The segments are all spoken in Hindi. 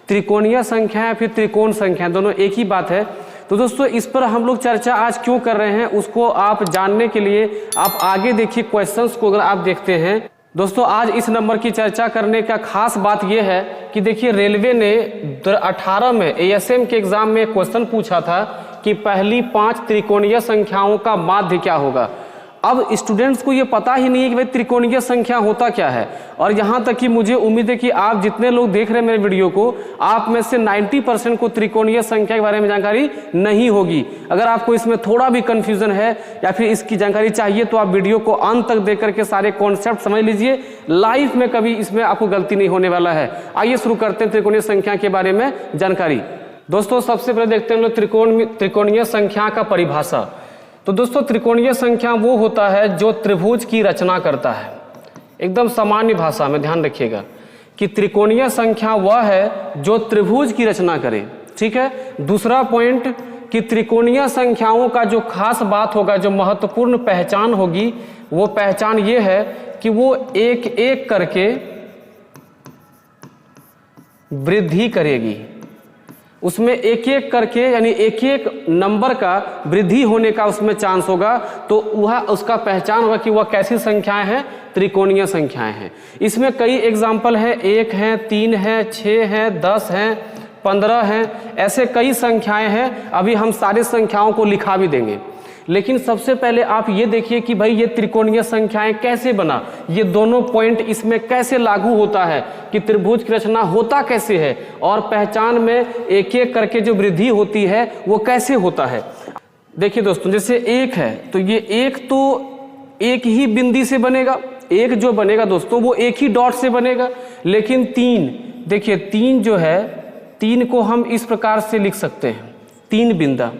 त्रिकोणीय संख्या है फिर त्रिकोण संख्या, दोनों एक ही बात है। तो दोस्तों इस पर हम लोग चर्चा आज क्यों कर रहे हैं उसको आप जानने के लिए आप आगे देखिए क्वेश्चंस को अगर आप देखते हैं। दोस्तों आज इस नंबर की चर्चा करने का खास बात यह है कि देखिए रेलवे ने 2018 में एएसएम के एग्जाम में क्वेश्चन पूछा था कि पहली 5 त्रिकोणीय संख्याओं का माध्य क्या होगा। अब स्टूडेंट्स को ये पता ही नहीं है कि भाई त्रिकोणीय संख्या होता क्या है। और यहाँ तक कि मुझे उम्मीद है कि आप जितने लोग देख रहे हैं मेरे वीडियो को, आप में से 90% को त्रिकोणीय संख्या के बारे में जानकारी नहीं होगी। अगर आपको इसमें थोड़ा भी कंफ्यूजन है या फिर इसकी जानकारी चाहिए तो आप वीडियो को अंत तक देख करके सारे कॉन्सेप्ट समझ लीजिए। लाइफ में कभी इसमें आपको गलती नहीं होने वाला है। आइए शुरू करते हैं त्रिकोणीय संख्या के बारे में जानकारी। दोस्तों सबसे पहले देखते हैं हम लोग त्रिकोणीय संख्या का परिभाषा। तो दोस्तों त्रिकोणीय संख्या वो होता है जो त्रिभुज की रचना करता है। एकदम सामान्य भाषा में ध्यान रखिएगा कि त्रिकोणीय संख्या वह है जो त्रिभुज की रचना करे। ठीक है। दूसरा पॉइंट कि त्रिकोणीय संख्याओं का जो खास बात होगा, जो महत्वपूर्ण पहचान होगी, वो पहचान ये है कि वो एक एक करके वृद्धि करेगी। उसमें एक एक करके यानी एक एक नंबर का वृद्धि होने का उसमें चांस होगा। तो वह उसका पहचान होगा कि वह कैसी संख्याएं हैं, त्रिकोणीय संख्याएं हैं। इसमें कई एग्जाम्पल है, 1 है, 3 है, 6 है, 10 है, 15 है, ऐसे कई संख्याएं हैं। अभी हम सारी संख्याओं को लिखा भी देंगे, लेकिन सबसे पहले आप ये देखिए कि भाई ये त्रिकोणीय संख्याएं कैसे बना, ये दोनों पॉइंट इसमें कैसे लागू होता है कि त्रिभुज की रचना होता कैसे है और पहचान में एक एक करके जो वृद्धि होती है वो कैसे होता है। देखिए दोस्तों जैसे 1 है तो ये 1 तो एक ही बिंदी से बनेगा, 1 जो बनेगा दोस्तों वो एक ही डॉट से बनेगा। लेकिन 3 देखिए 3 जो है, 3 को हम इस प्रकार से लिख सकते हैं, 3 बिंदा।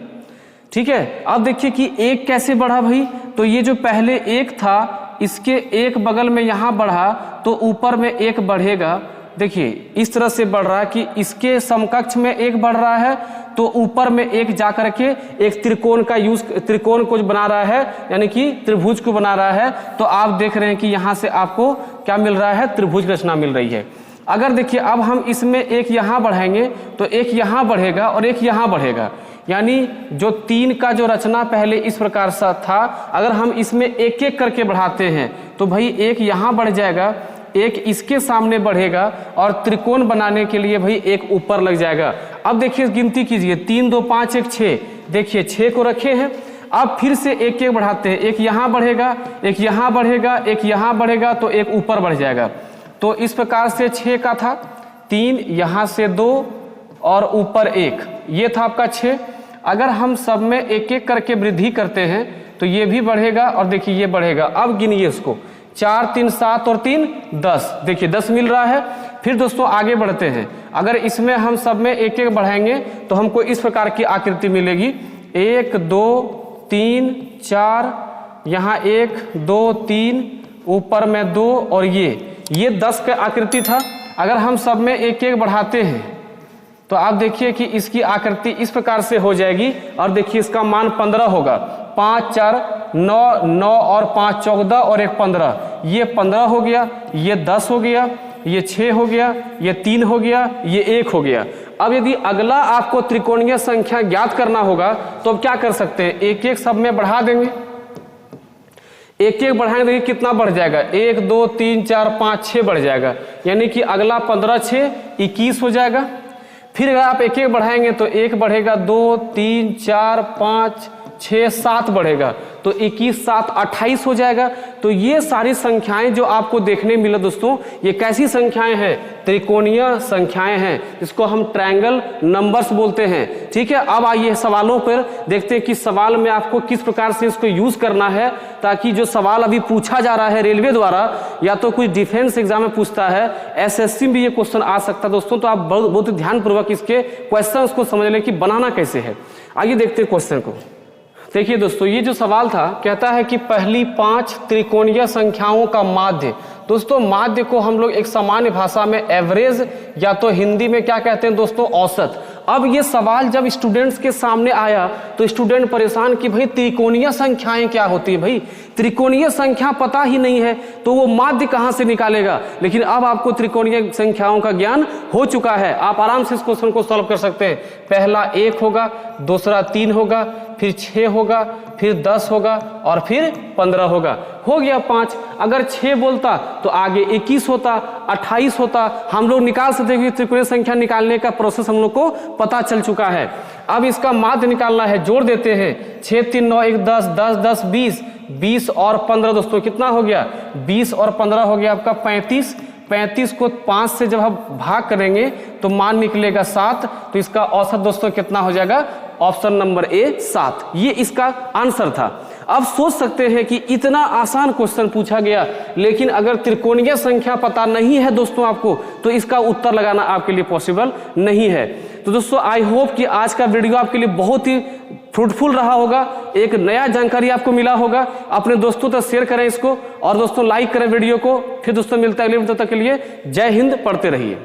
ठीक है। अब देखिए कि 1 कैसे बढ़ा भाई, तो ये जो पहले 1 था इसके एक बगल में यहाँ बढ़ा तो ऊपर में 1 बढ़ेगा। देखिए इस तरह से बढ़ रहा है कि इसके समकक्ष में 1 बढ़ रहा है तो ऊपर में 1 जाकर के एक त्रिकोण का त्रिकोण को बना रहा है, यानी कि त्रिभुज को बना रहा है। तो आप देख रहे हैं कि यहाँ से आपको क्या मिल रहा है, त्रिभुज रचना मिल रही है। अगर देखिए अब हम इसमें 1 यहाँ बढ़ाएंगे तो 1 यहाँ बढ़ेगा और 1 यहाँ बढ़ेगा, यानी जो 3 का जो रचना पहले इस प्रकार से था, अगर हम इसमें एक एक करके बढ़ाते हैं तो भाई 1 यहाँ बढ़ जाएगा, 1 इसके सामने बढ़ेगा और त्रिकोण बनाने के लिए भाई 1 ऊपर लग जाएगा। अब देखिए गिनती कीजिए, 3 2 5 1 6, देखिए 6 को रखे हैं। अब फिर से एक एक बढ़ाते हैं, 1 यहाँ बढ़ेगा, 1 यहाँ बढ़ेगा, 1 यहाँ बढ़ेगा तो 1 ऊपर बढ़ जाएगा। तो इस प्रकार से 6 का था, 3 यहाँ से 2 और ऊपर 1, ये था आपका 6। अगर हम सब में एक एक करके वृद्धि करते हैं तो ये भी बढ़ेगा और देखिए ये बढ़ेगा। अब गिनिए इसको, 4 3 7 और 3 10, देखिए 10 मिल रहा है। फिर दोस्तों आगे बढ़ते हैं, अगर इसमें हम सब में एक एक बढ़ाएंगे तो हमको इस प्रकार की आकृति मिलेगी, 1 2 3 4, यहाँ 1 2 3, ऊपर में 2 और ये 10 का आकृति था। अगर हम सब में एक एक बढ़ाते हैं तो आप देखिए कि इसकी आकृति इस प्रकार से हो जाएगी और देखिए इसका मान 15 होगा। 5 4 9 9 और 5 14 और 1 15, ये 15 हो गया, ये 10 हो गया, ये 6 हो गया, ये 3 हो गया, ये 1 हो गया। अब यदि अगला आपको त्रिकोणीय संख्या ज्ञात करना होगा तो अब क्या कर सकते हैं, एक एक सब में बढ़ा देंगे। एक एक बढ़ाएंगे देखिए कितना बढ़ जाएगा, 1 2 3 4 5 6 बढ़ जाएगा, यानी कि अगला 15 6 21 हो जाएगा। फिर अगर आप एक एक बढ़ाएंगे तो 1 बढ़ेगा, 2 3 4 5 6 7 बढ़ेगा, तो 21 7 28 हो जाएगा। तो ये सारी संख्याएं जो आपको देखने मिला दोस्तों, ये कैसी संख्याएं हैं, त्रिकोणीय संख्याएं हैं, जिसको हम ट्रायंगल नंबर्स बोलते हैं। ठीक है। अब आइए सवालों पर देखते हैं कि सवाल में आपको किस प्रकार से इसको यूज करना है, ताकि जो सवाल अभी पूछा जा रहा है रेलवे द्वारा या तो कुछ डिफेंस एग्जाम में पूछता है, एसएससी में भी ये क्वेश्चन आ सकता है दोस्तों। तो आप बहुत ध्यानपूर्वक इसके क्वेश्चन को समझ लें कि बनाना कैसे है। आइए देखते हैं क्वेश्चन को। देखिए दोस्तों ये जो सवाल था, कहता है कि पहली 5 त्रिकोणीय संख्याओं का माध्य। दोस्तों माध्य को हम लोग एक सामान्य भाषा में एवरेज या तो हिंदी में क्या कहते हैं दोस्तों, औसत। अब ये सवाल जब स्टूडेंट्स के सामने आया तो स्टूडेंट परेशान कि भाई त्रिकोणीय संख्याएं क्या होती है, भाई त्रिकोणीय संख्या पता ही नहीं है तो वो माध्य कहाँ से निकालेगा। लेकिन अब आपको त्रिकोणीय संख्याओं का ज्ञान हो चुका है, आप आराम से इस क्वेश्चन को सॉल्व कर सकते हैं। पहला 1 होगा, दूसरा 3 होगा, फिर 6 होगा, फिर 10 होगा और फिर 15 होगा। हो गया 5। अगर 6 बोलता तो आगे 21 होता, 28 होता। हम लोग निकाल सकते हैं, त्रिकोणीय संख्या निकालने का प्रोसेस हम लोग को पता चल चुका है। अब इसका माध्य निकालना है, जोड़ देते हैं। 6 3 9 1 10, 10 10 20, 20 और 15 दोस्तों कितना हो गया? 20 और 15 हो गया आपका 35। 35 को 5 से जब हम भाग करेंगे तो मान निकलेगा 7। तो इसका औसत दोस्तों कितना हो जाएगा? Option number A 7। ये इसका आंसर था। अब सोच सकते हैं कि इतना आसान क्वेश्चन पूछा गया, लेकिन अगर त्रिकोणीय संख्या पता नहीं है दोस्तों आपको, तो इसका उत्तर लगाना आपके लिए पॉसिबल नहीं है। तो दोस्तों आई होप कि आज का वीडियो आपके लिए बहुत ही फ्रूटफुल रहा होगा, एक नया जानकारी आपको मिला होगा। अपने दोस्तों तक शेयर करें इसको, और दोस्तों लाइक करें वीडियो को। फिर दोस्तों मिलता है अगले वीडियो, तब तक के लिए जय हिंद, पढ़ते रहिए।